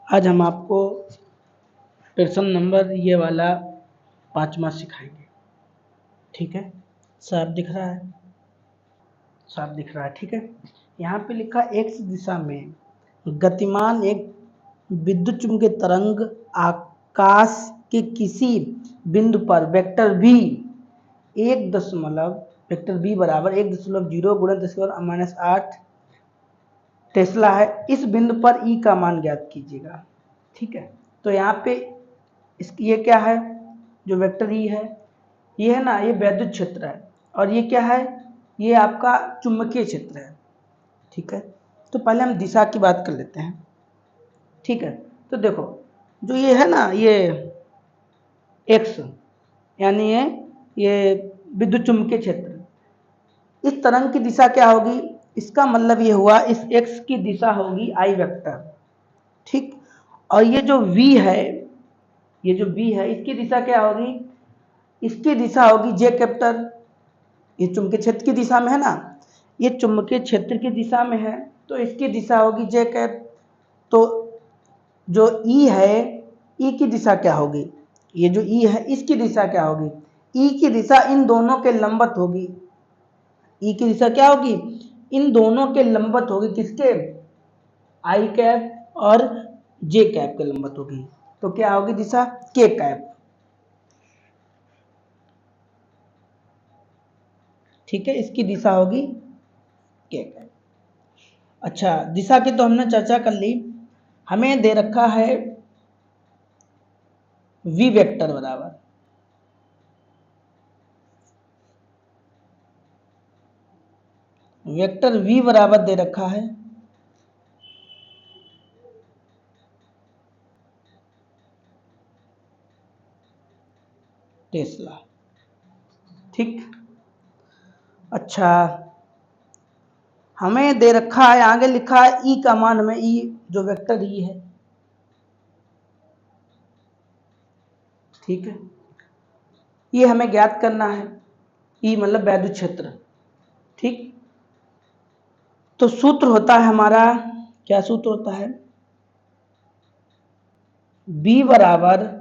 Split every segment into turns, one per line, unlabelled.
आज हम आपको प्रश्न नंबर ये वाला 5वां सिखाएंगे। ठीक है, साफ दिख रहा है? साफ दिख रहा है, ठीक है। यहाँ पे लिखा x दिशा में गतिमान एक विद्युत चुम्बकीय तरंग आकाश के किसी बिंदु पर वेक्टर v बराबर 1.0 × 10⁻⁸ टेस्ला है। इस बिंदु पर E का मान ज्ञात कीजिएगा। ठीक है, तो यहाँ पे ये क्या है, जो वेक्टर E है, ये है ना, ये वैद्युत क्षेत्र है, और ये क्या है, ये आपका चुंबकीय क्षेत्र है। ठीक है, तो पहले हम दिशा की बात कर लेते हैं। ठीक है, तो देखो जो ये है ना, ये x यानी ये विद्युत चुंबकीय क्षेत्र, इस तरंग की दिशा क्या होगी, इसका मतलब ये हुआ इस x की दिशा होगी I वेक्टर। ठीक, और ये जो v है, इसकी दिशा क्या होगी, इसकी दिशा होगी J कैपिटल। ये चुंबकीय क्षेत्र की दिशा में है ना, ये चुंबकीय क्षेत्र की दिशा में है, तो इसकी दिशा होगी J कैप। तो जो E है, E की दिशा क्या होगी, ये जो E है इसकी दिशा क्या होगी, E की दिशा इन दोनों के लंबवत होगी। E की दिशा क्या होगी, इन दोनों के लंबवत होगी। किसके, I कैप और J कैप के लंबवत होगी। तो क्या होगी दिशा, K कैप। ठीक है, इसकी दिशा होगी K कैप। अच्छा, दिशा की तो हमने चर्चा कर ली। हमें दे रखा है V वेक्टर बराबर V बराबर दे रखा है टेस्ला। ठीक, अच्छा, हमें दे रखा है, आगे लिखा है E का मान, हमें E जो वेक्टर E है, ठीक है, ये हमें ज्ञात करना है। E मतलब वैद्युत क्षेत्र। ठीक, तो सूत्र होता है हमारा, क्या सूत्र होता है, B बराबर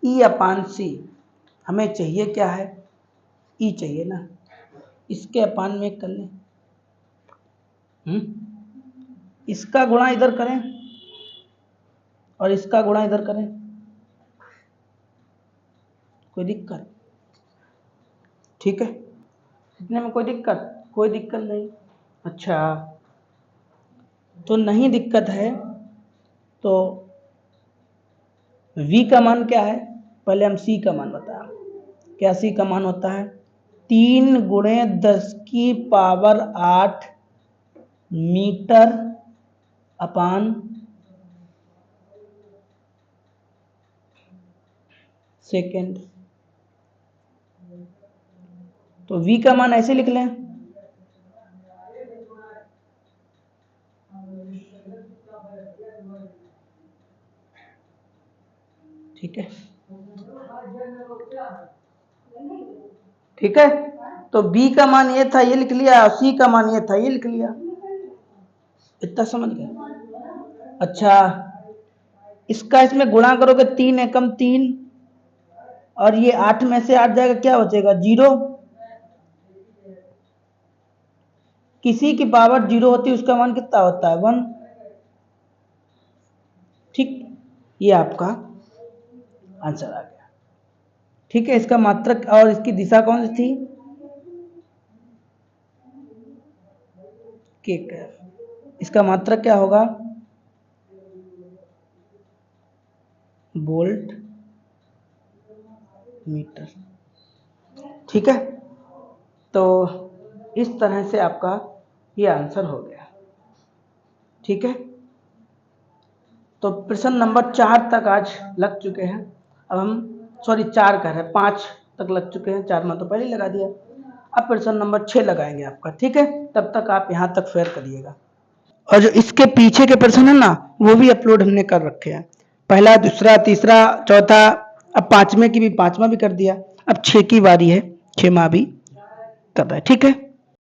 E/C। हमें चाहिए क्या है, E चाहिए ना, इसके अपान में कर लें, इसका गुणा इधर करें और इसका गुणा इधर करें, कोई दिक्कत? ठीक है, इतने में कोई दिक्कत नहीं। अच्छा, तो नहीं दिक्कत है, तो V का मान क्या है, पहले हम C का मान बताएं। क्या C का मान होता है, 3 × 10⁸ मीटर अपान सेकेंड। तो V का मान ऐसे लिख लें, ठीक है, ठीक है। तो B का मान ये था, ये लिख लिया, और C का मान ये था, ये लिख लिया। इतना समझ गए? अच्छा, इसका इसमें गुणा करोगे, 3 एकम 3, और ये 8 में से 8 जाएगा, क्या बचेगा, 0। किसी की पावर 0 होती है, उसका मान कितना होता है, 1। ठीक, ये आपका आंसर आ गया। ठीक है, इसका मात्रक और इसकी दिशा कौन सी थी, K कैप। इसका मात्रक क्या होगा, वोल्ट मीटर। ठीक है, तो इस तरह से आपका ये आंसर हो गया। ठीक है, तो प्रश्न नंबर 4 तक आज लग चुके हैं। अब हम 4 कह रहे हैं, 5 तक लग चुके हैं, 4 में तो पहले ही लगा दिया। अब प्रश्न नंबर 6 लगाएंगे आपका। ठीक है, तब तक आप यहाँ तक फेयर करिएगा। और जो इसके पीछे के प्रश्न है ना, वो भी अपलोड हमने कर रखे हैं, पहला, दूसरा, तीसरा, चौथा, अब 5वें भी कर दिया। अब 6 की बारी है, 6वां भी कर रहा है। ठीक है।